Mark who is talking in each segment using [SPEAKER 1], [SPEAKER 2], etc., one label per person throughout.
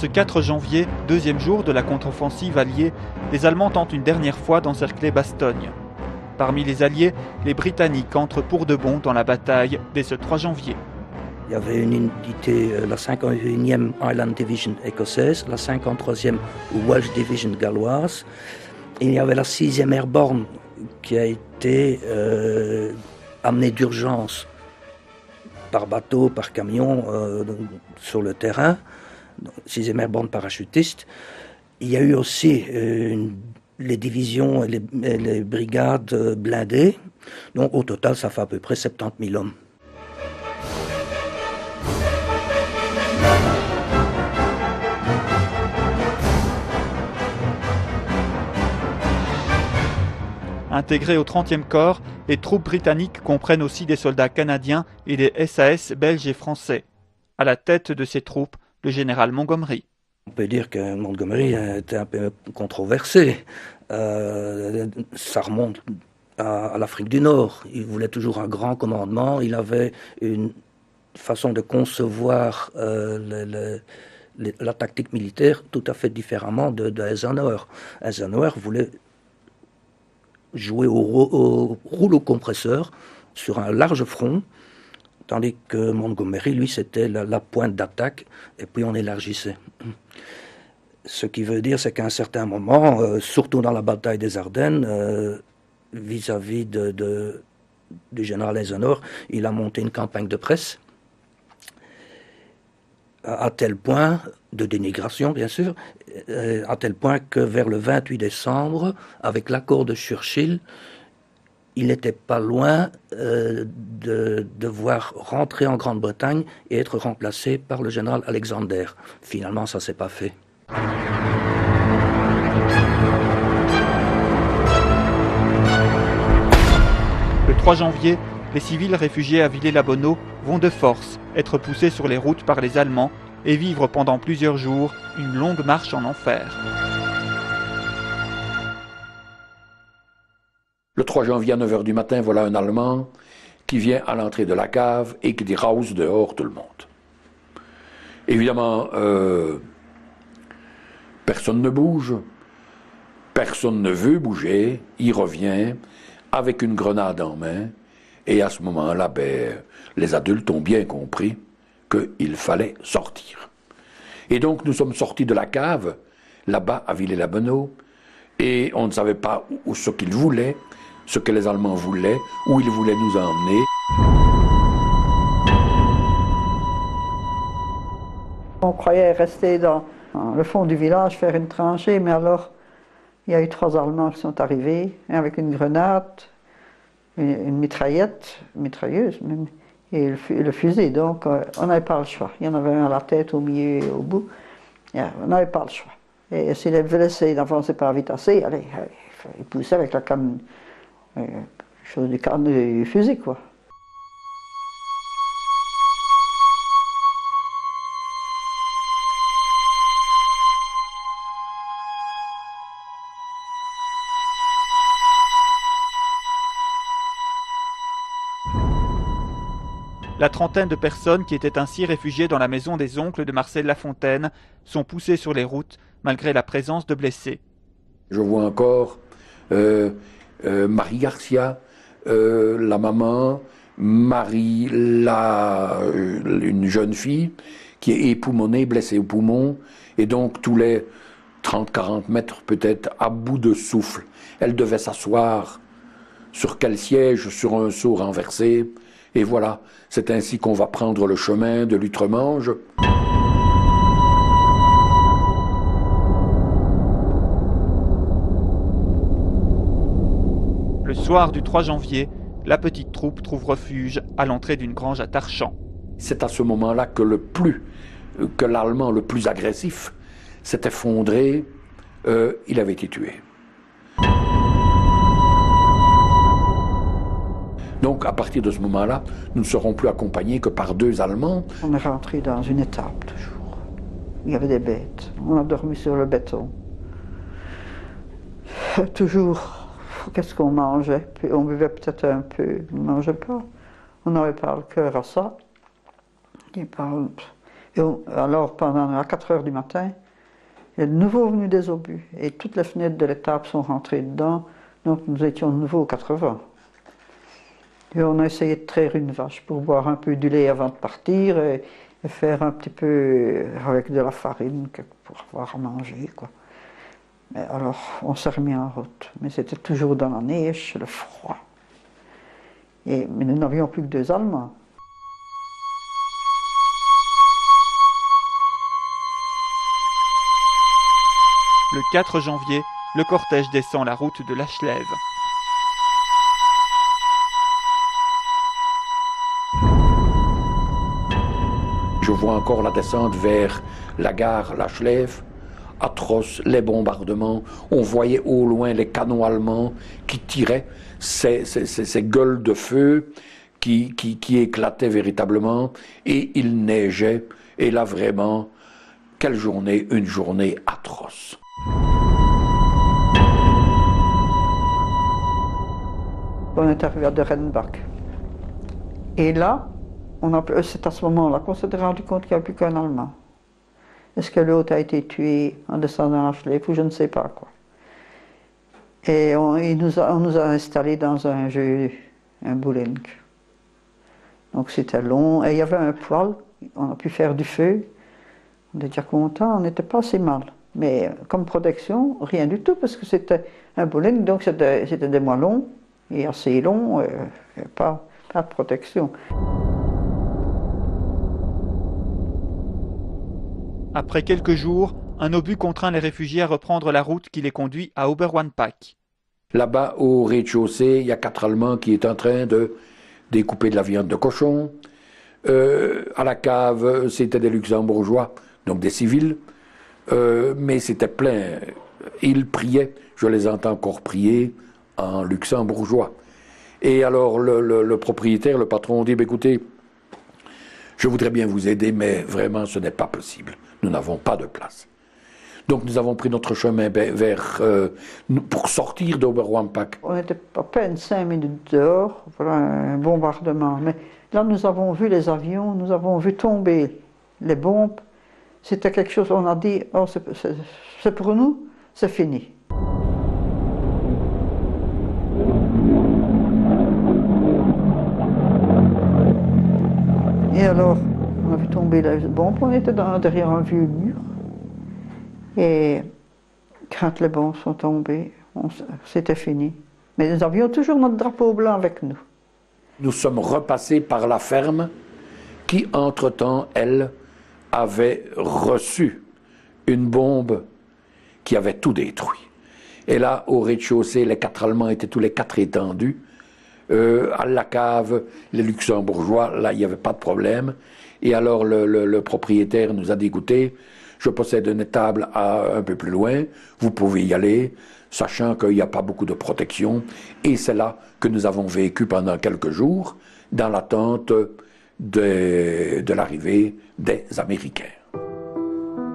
[SPEAKER 1] ce 4 janvier, deuxième jour de la contre-offensive alliée, les Allemands tentent une dernière fois d'encercler Bastogne. Parmi les Alliés, les Britanniques entrent pour de bon dans la bataille dès ce 3 janvier.
[SPEAKER 2] Il y avait une unité, la 51e Highland Division écossaise, la 53e Welsh Division galloise. Et il y avait la 6e Airborne qui a été amenée d'urgence par bateau, par camion sur le terrain. 6e Airborne parachutiste. Il y a eu aussi les divisions et les brigades blindées. Donc au total, ça fait à peu près 70 000 hommes.
[SPEAKER 1] Intégrés au 30e corps, les troupes britanniques comprennent aussi des soldats canadiens et des SAS belges et français. À la tête de ces troupes, le général Montgomery.
[SPEAKER 2] On peut dire que Montgomery était un peu controversé. Ça remonte à l'Afrique du Nord. Il voulait toujours un grand commandement. Il avait une façon de concevoir la tactique militaire tout à fait différemment de Eisenhower. Eisenhower voulait jouer au rouleau compresseur sur un large front, tandis que Montgomery, lui, c'était la pointe d'attaque, et puis on élargissait. Ce qui veut dire, c'est qu'à un certain moment, surtout dans la bataille des Ardennes, vis-à-vis du général Eisenhower, il a monté une campagne de presse, à tel point, de dénigration bien sûr, à tel point que vers le 28 décembre, avec l'accord de Churchill, il n'était pas loin de devoir rentrer en Grande-Bretagne et être remplacé par le général Alexander. Finalement, ça ne s'est pas fait.
[SPEAKER 1] Le 3 janvier, les civils réfugiés à Villers-la-Bonneau vont de force être poussés sur les routes par les Allemands et vivre pendant plusieurs jours une longue marche en enfer.
[SPEAKER 3] Le 3 janvier à 9h du matin, voilà un Allemand qui vient à l'entrée de la cave et qui dit « Raus dehors tout le monde ». Évidemment, personne ne bouge, personne ne veut bouger, il revient avec une grenade en main et à ce moment-là, les adultes ont bien compris qu'il fallait sortir. Et donc nous sommes sortis de la cave, là-bas à Villers-la-Bonneau, et on ne savait pas ce qu'ils voulaient, ce que les Allemands voulaient, où ils voulaient nous emmener.
[SPEAKER 4] On croyait rester dans le fond du village, faire une tranchée, mais alors il y a eu 3 Allemands qui sont arrivés, un avec une grenade, une mitrailleuse même, et le fusil. Donc on n'avait pas le choix. Il y en avait un à la tête, au milieu et au bout. On n'avait pas le choix. Et s'il avait laissé d'avancer par vite assez, allez, il poussait avec la canne, chose du canne du fusil, quoi.
[SPEAKER 1] La trentaine de personnes qui étaient ainsi réfugiées dans la maison des oncles de Marcel Lafontaine sont poussées sur les routes malgré la présence de blessés.
[SPEAKER 3] Je vois encore Marie Garcia, la maman, Marie, une jeune fille qui est époumonée, blessée au poumon, et donc tous les 30-40 mètres peut-être à bout de souffle. Elle devait s'asseoir sur quel siège, sur un seau renversé. Et voilà, c'est ainsi qu'on va prendre le chemin de l'Outremange.
[SPEAKER 1] Le soir du 3 janvier, la petite troupe trouve refuge à l'entrée d'une grange à Tarchamps.
[SPEAKER 3] C'est à ce moment-là que l'Allemand le plus agressif s'est effondré, il avait été tué. Donc, à partir de ce moment-là, nous ne serons plus accompagnés que par 2 Allemands.
[SPEAKER 4] On est rentré dans une étable, toujours. Il y avait des bêtes. On a dormi sur le béton. Toujours, qu'est-ce qu'on mangeait? Puis on buvait peut-être un peu, on ne mangeait pas. On n'avait pas le cœur à ça. Alors, à 4 heures du matin, il est de nouveau venu des obus. Et toutes les fenêtres de l'étable sont rentrées dedans. Donc, nous étions de nouveau aux 80. Et on a essayé de traire une vache pour boire un peu du lait avant de partir et faire un petit peu avec de la farine pour avoir à manger, quoi. Mais alors, on s'est remis en route. Mais c'était toujours dans la neige, le froid. Mais nous n'avions plus que 2 Allemands.
[SPEAKER 1] Le 4 janvier, le cortège descend la route de Lachlève.
[SPEAKER 3] Je vois encore la descente vers la gare Lachlève, atroce, les bombardements. On voyait au loin les canons allemands qui tiraient ces gueules de feu qui éclataient véritablement, et il neigeait. Et là vraiment, quelle journée, une journée atroce.
[SPEAKER 4] On est arrivé à Derenbach. Et là, c'est à ce moment-là qu'on s'est rendu compte qu'il n'y a plus qu'un Allemand. Est-ce que l'autre a été tué en descendant la Schleif ou je ne sais pas quoi. Et on nous a installés dans un boulenk. Donc c'était long, et il y avait un poêle, on a pu faire du feu. On était déjà content, on n'était pas si mal. Mais comme protection, rien du tout, parce que c'était un boulenk, donc c'était des moellons, et assez long, et pas de protection.
[SPEAKER 1] Après quelques jours, un obus contraint les réfugiés à reprendre la route qui les conduit à Oberwanpach.
[SPEAKER 3] Là-bas, au rez-de-chaussée, il y a 4 Allemands qui sont en train de découper de la viande de cochon. À la cave, c'était des Luxembourgeois, donc des civils, mais c'était plein. Ils priaient, je les entends encore prier en luxembourgeois. Et alors le propriétaire, le patron, dit, écoutez, je voudrais bien vous aider, mais vraiment ce n'est pas possible. Nous n'avons pas de place. Donc nous avons pris notre chemin pour sortir d'Oberwanpach.
[SPEAKER 4] On était à peine 5 minutes dehors, voilà un bombardement. Mais là nous avons vu les avions, nous avons vu tomber les bombes. C'était quelque chose, on a dit, oh, c'est pour nous, c'est fini. Et alors, on a vu tomber les bombes, on était derrière un vieux mur. Et quand les bombes sont tombées, c'était fini. Mais nous avions toujours notre drapeau blanc avec nous.
[SPEAKER 3] Nous sommes repassés par la ferme qui, entre-temps, elle, avait reçu une bombe qui avait tout détruit. Et là, au rez-de-chaussée, les 4 Allemands étaient tous les 4 étendus. À la cave, les Luxembourgeois, là, il n'y avait pas de problème. Et alors, le propriétaire nous a dit, écoutez, je possède une étable un peu plus loin, vous pouvez y aller, sachant qu'il n'y a pas beaucoup de protection. Et c'est là que nous avons vécu pendant quelques jours, dans l'attente de l'arrivée des Américains.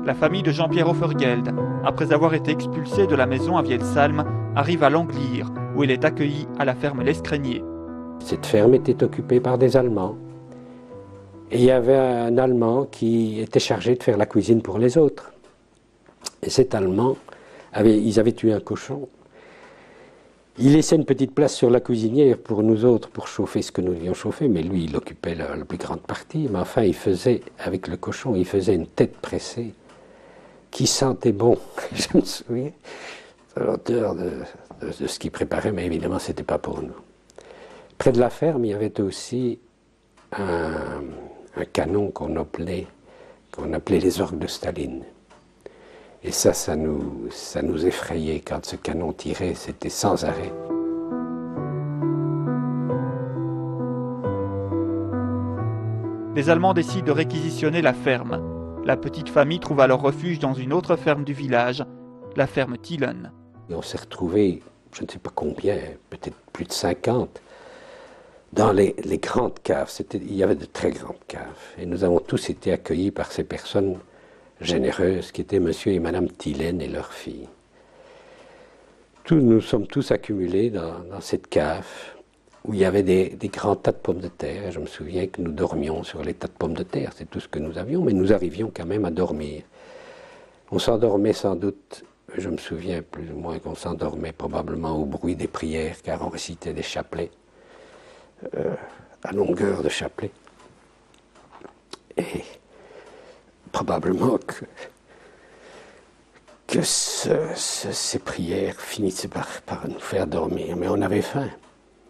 [SPEAKER 1] La famille de Jean-Pierre Offergeld, après avoir été expulsée de la maison à Vielsalm, arrive à Langlire, où il est accueilli à la ferme L'Escrénier.
[SPEAKER 5] Cette ferme était occupée par des Allemands. Et il y avait un Allemand qui était chargé de faire la cuisine pour les autres. Et cet Allemand, ils avaient tué un cochon. Il laissait une petite place sur la cuisinière pour nous autres, pour chauffer ce que nous devions chauffer, mais lui, il occupait la plus grande partie. Mais enfin, il faisait, avec le cochon, il faisait une tête pressée qui sentait bon. Je me souviens de l'odeur de ce qu'il préparait, mais évidemment, ce n'était pas pour nous. Près de la ferme, il y avait aussi un canon qu'on appelait les orgues de Staline. Et ça nous effrayait. Quand ce canon tirait, c'était sans arrêt.
[SPEAKER 1] Les Allemands décident de réquisitionner la ferme. La petite famille trouve alors refuge dans une autre ferme du village, la ferme Thielen.
[SPEAKER 5] Et on s'est retrouvés, je ne sais pas combien, peut-être plus de 50, dans les grandes caves. Il y avait de très grandes caves. Et nous avons tous été accueillis par ces personnes généreuses qui étaient monsieur et madame Thielen et leur fille. Nous sommes tous accumulés dans cette cave. où il y avait des grands tas de pommes de terre. Je me souviens que nous dormions sur les tas de pommes de terre, c'est tout ce que nous avions, mais nous arrivions quand même à dormir. On s'endormait sans doute, je me souviens plus ou moins qu'on s'endormait probablement au bruit des prières, car on récitait des chapelets, à longueur de chapelet. Et probablement que ces prières finissaient par nous faire dormir, mais on avait faim.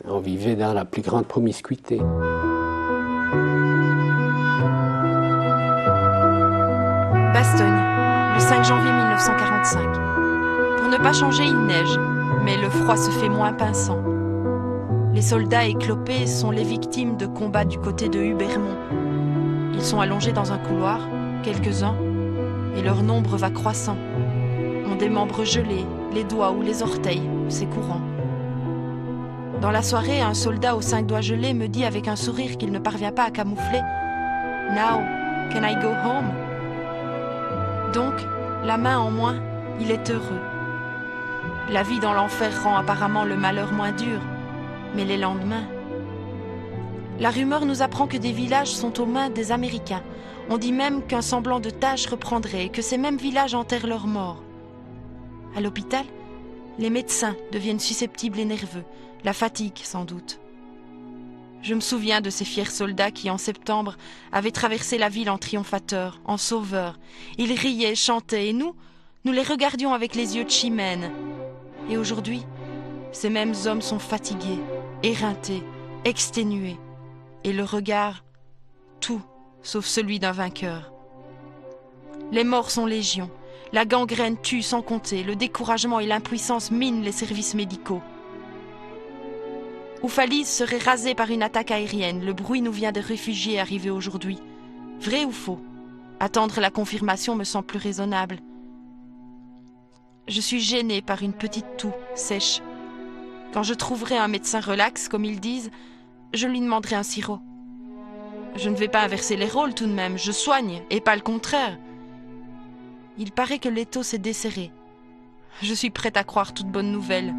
[SPEAKER 5] On vivait dans la plus grande promiscuité.
[SPEAKER 6] Bastogne, le 5 janvier 1945. Pour ne pas changer, il neige, mais le froid se fait moins pinçant. Les soldats éclopés sont les victimes de combats du côté de Hubermont. Ils sont allongés dans un couloir, quelques-uns, et leur nombre va croissant. Ont des membres gelés, les doigts ou les orteils, c'est courant. Dans la soirée, un soldat aux 5 doigts gelés me dit avec un sourire qu'il ne parvient pas à camoufler « Now, can I go home ?» Donc, la main en moins, il est heureux. La vie dans l'enfer rend apparemment le malheur moins dur, mais les lendemains... La rumeur nous apprend que des villages sont aux mains des Américains. On dit même qu'un semblant de tâche reprendrait et que ces mêmes villages enterrent leurs morts. À l'hôpital, les médecins deviennent susceptibles et nerveux. La fatigue, sans doute. Je me souviens de ces fiers soldats qui, en septembre, avaient traversé la ville en triomphateurs, en sauveurs. Ils riaient, chantaient, et nous les regardions avec les yeux de chimène. Et aujourd'hui, ces mêmes hommes sont fatigués, éreintés, exténués. Et le regard, tout, sauf celui d'un vainqueur. Les morts sont légion. La gangrène tue sans compter. Le découragement et l'impuissance minent les services médicaux. Oufalise serait rasé par une attaque aérienne. Le bruit nous vient des réfugiés arrivés aujourd'hui. Vrai ou faux? Attendre la confirmation me semble plus raisonnable. Je suis gênée par une petite toux sèche. Quand je trouverai un médecin relax, comme ils disent, je lui demanderai un sirop. Je ne vais pas inverser les rôles tout de même. Je soigne, et pas le contraire. Il paraît que l'étau s'est desserré. Je suis prête à croire toute bonne nouvelle.